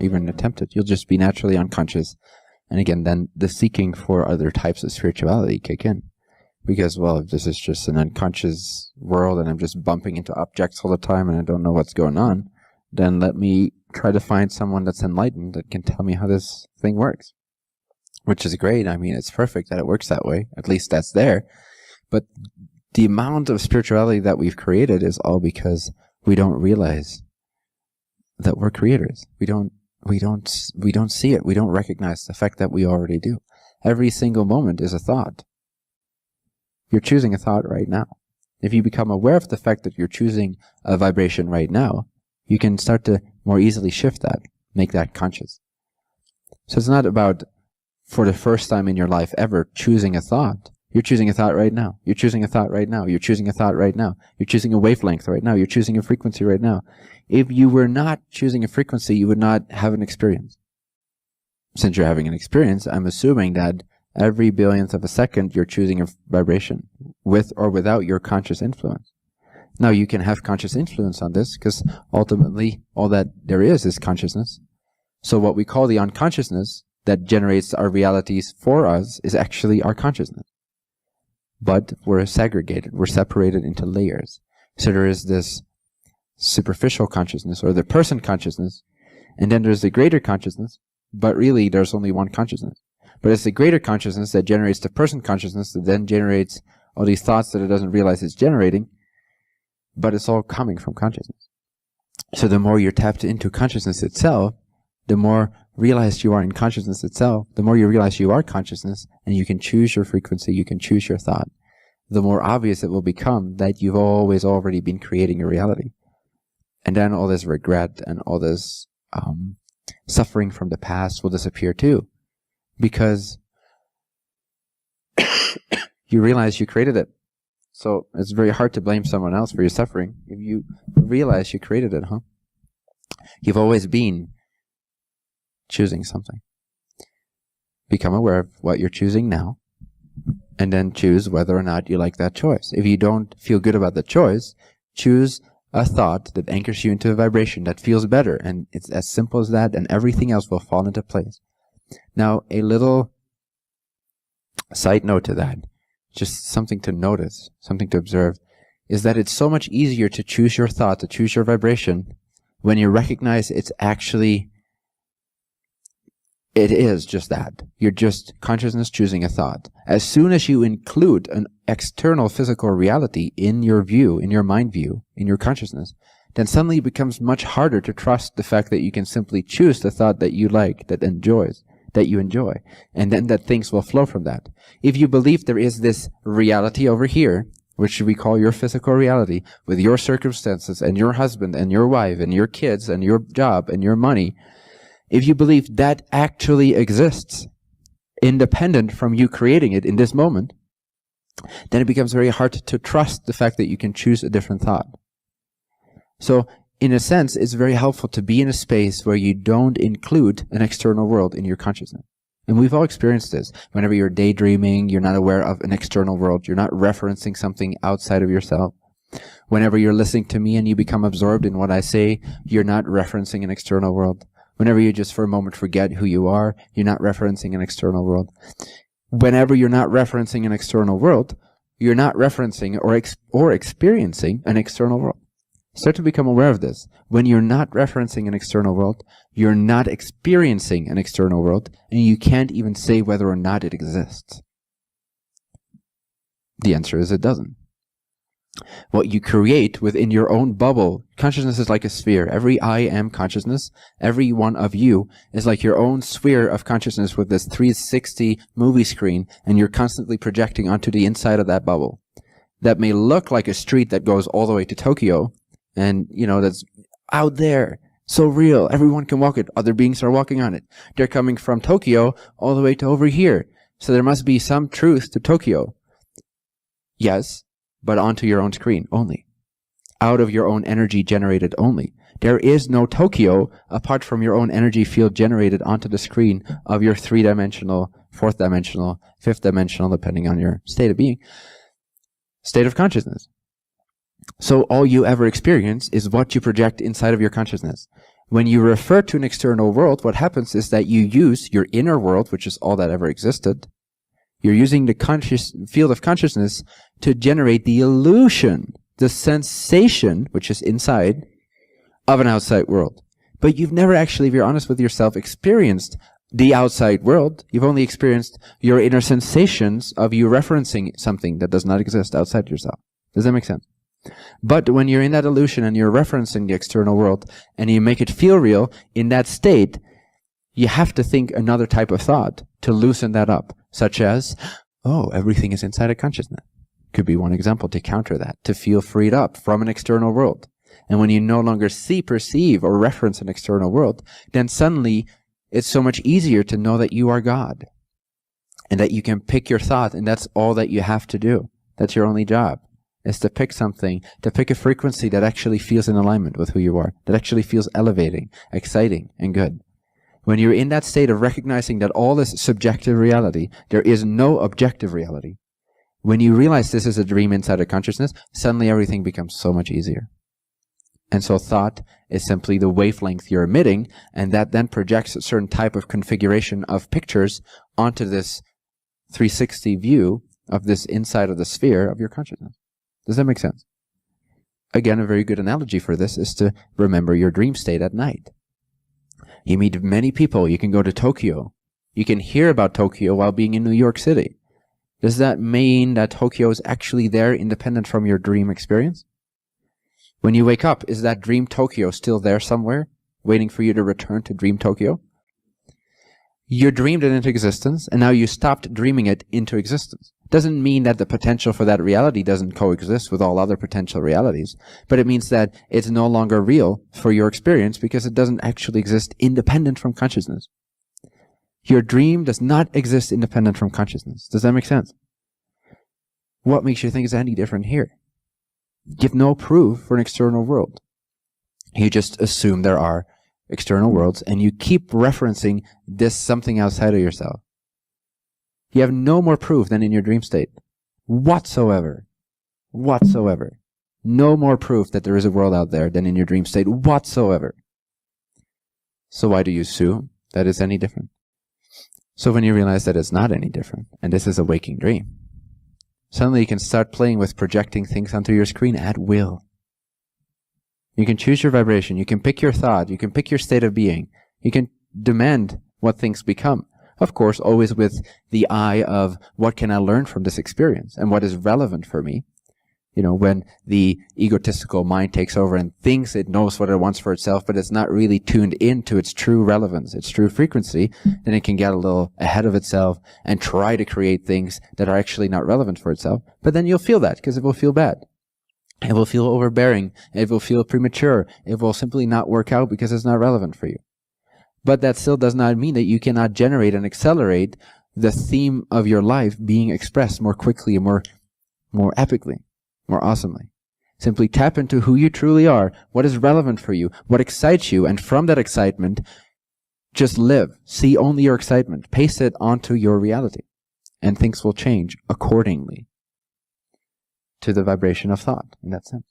even attempt it. You'll just be naturally unconscious. And again, then the seeking for other types of spirituality kick in. Because, well, if this is just an unconscious world and I'm just bumping into objects all the time and I don't know what's going on, then let me try to find someone that's enlightened that can tell me how this thing works. Which is great. I mean, it's perfect that it works that way. At least that's there. But the amount of spirituality that we've created is all because we don't realize that we're creators. We don't see it. We don't recognize the fact that we already do. Every single moment is a thought. You're choosing a thought right now. If you become aware of the fact that you're choosing a vibration right now, you can start to more easily shift that, make that conscious. So it's not about, for the first time in your life ever, choosing a thought. You're choosing a thought right now. You're choosing a thought right now. You're choosing a thought right now. You're choosing a wavelength right now. You're choosing a frequency right now. If you were not choosing a frequency, you would not have an experience. Since you're having an experience, I'm assuming that every billionth of a second, you're choosing a vibration, with or without your conscious influence. Now, you can have conscious influence on this, because ultimately, all that there is consciousness. So what we call the unconsciousness that generates our realities for us is actually our consciousness. But we're segregated, we're separated into layers. So there is this superficial consciousness, or the person consciousness, and then there's the greater consciousness, but really there's only one consciousness. But it's the greater consciousness that generates the person consciousness that then generates all these thoughts that it doesn't realize it's generating, but it's all coming from consciousness. So the more you're tapped into consciousness itself, the more realized you are in consciousness itself, the more you realize you are consciousness, and you can choose your frequency, you can choose your thought, the more obvious it will become that you've always already been creating a reality. And then all this regret and all this suffering from the past will disappear too. Because you realize you created it. So it's very hard to blame someone else for your suffering. If you realize you created it, You've always been choosing something. Become aware of what you're choosing now, and then choose whether or not you like that choice. If you don't feel good about the choice, choose a thought that anchors you into a vibration that feels better. And it's as simple as that, and everything else will fall into place. Now, a little side note to that, just something to notice, something to observe, is that it's so much easier to choose your thought, to choose your vibration, when you recognize it's actually, it is just that. You're just consciousness choosing a thought. As soon as you include an external physical reality in your view, in your mind view, in your consciousness, then suddenly it becomes much harder to trust the fact that you can simply choose the thought that you like, that you enjoy, and then that things will flow from that. If you believe there is this reality over here, which we call your physical reality, with your circumstances and your husband and your wife and your kids and your job and your money, if you believe that actually exists, independent from you creating it in this moment, then it becomes very hard to trust the fact that you can choose a different thought. So, in a sense, it's very helpful to be in a space where you don't include an external world in your consciousness. And we've all experienced this. Whenever you're daydreaming, you're not aware of an external world. You're not referencing something outside of yourself. Whenever you're listening to me and you become absorbed in what I say, you're not referencing an external world. Whenever you just for a moment forget who you are, you're not referencing an external world. Whenever you're not referencing an external world, you're not referencing or experiencing an external world. Start to become aware of this. When you're not referencing an external world, you're not experiencing an external world, and you can't even say whether or not it exists. The answer is it doesn't. What you create within your own bubble, consciousness is like a sphere. Every I am consciousness, every one of you is like your own sphere of consciousness with this 360 movie screen, and you're constantly projecting onto the inside of that bubble. That may look like a street that goes all the way to Tokyo, and, that's out there, so real, everyone can walk it, other beings are walking on it. They're coming from Tokyo all the way to over here, so there must be some truth to Tokyo. Yes, but onto your own screen only, out of your own energy generated only. There is no Tokyo apart from your own energy field generated onto the screen of your 3-dimensional, 4th-dimensional, 5th-dimensional, depending on your state of being, state of consciousness. So all you ever experience is what you project inside of your consciousness. When you refer to an external world, what happens is that you use your inner world, which is all that ever existed. You're using the field of consciousness to generate the illusion, the sensation, which is inside, of an outside world. But you've never actually, if you're honest with yourself, experienced the outside world. You've only experienced your inner sensations of you referencing something that does not exist outside yourself. Does that make sense? But when you're in that illusion and you're referencing the external world and you make it feel real, in that state, you have to think another type of thought to loosen that up, such as, oh, everything is inside a consciousness. Could be one example to counter that, to feel freed up from an external world. And when you no longer see, perceive, or reference an external world, then suddenly it's so much easier to know that you are God and that you can pick your thought, and that's all that you have to do. That's your only job, is to pick something, to pick a frequency that actually feels in alignment with who you are, that actually feels elevating, exciting, and good. When you're in that state of recognizing that all is subjective reality, there is no objective reality. When you realize this is a dream inside a consciousness, suddenly everything becomes so much easier. And so thought is simply the wavelength you're emitting, and that then projects a certain type of configuration of pictures onto this 360 view of this inside of the sphere of your consciousness. Does that make sense? Again, a very good analogy for this is to remember your dream state at night. You meet many people. You can go to Tokyo. You can hear about Tokyo while being in New York City. Does that mean that Tokyo is actually there independent from your dream experience? When you wake up, is that dream Tokyo still there somewhere, waiting for you to return to dream Tokyo? You dreamed it into existence, and now you stopped dreaming it into existence. Doesn't mean that the potential for that reality doesn't coexist with all other potential realities, but it means that it's no longer real for your experience because it doesn't actually exist independent from consciousness. Your dream does not exist independent from consciousness. Does that make sense? What makes you think it's any different here? Give no proof for an external world. You just assume there are external worlds, and you keep referencing this something outside of yourself. You have no more proof than in your dream state. Whatsoever. Whatsoever. No more proof that there is a world out there than in your dream state whatsoever. So why do you assume that it's any different? So when you realize that it's not any different, and this is a waking dream, suddenly you can start playing with projecting things onto your screen at will. You can choose your vibration, you can pick your thought, you can pick your state of being, you can demand what things become. Of course, always with the eye of what can I learn from this experience and what is relevant for me. You know, when the egotistical mind takes over and thinks it knows what it wants for itself, but it's not really tuned into its true relevance, its true frequency, then it can get a little ahead of itself and try to create things that are actually not relevant for itself. But then you'll feel that because it will feel bad. It will feel overbearing. It will feel premature. It will simply not work out because it's not relevant for you. But that still does not mean that you cannot generate and accelerate the theme of your life being expressed more quickly and more epically, more awesomely. Simply tap into who you truly are, what is relevant for you, what excites you, and from that excitement, just live. See only your excitement. Paste it onto your reality, and things will change accordingly to the vibration of thought in that sense.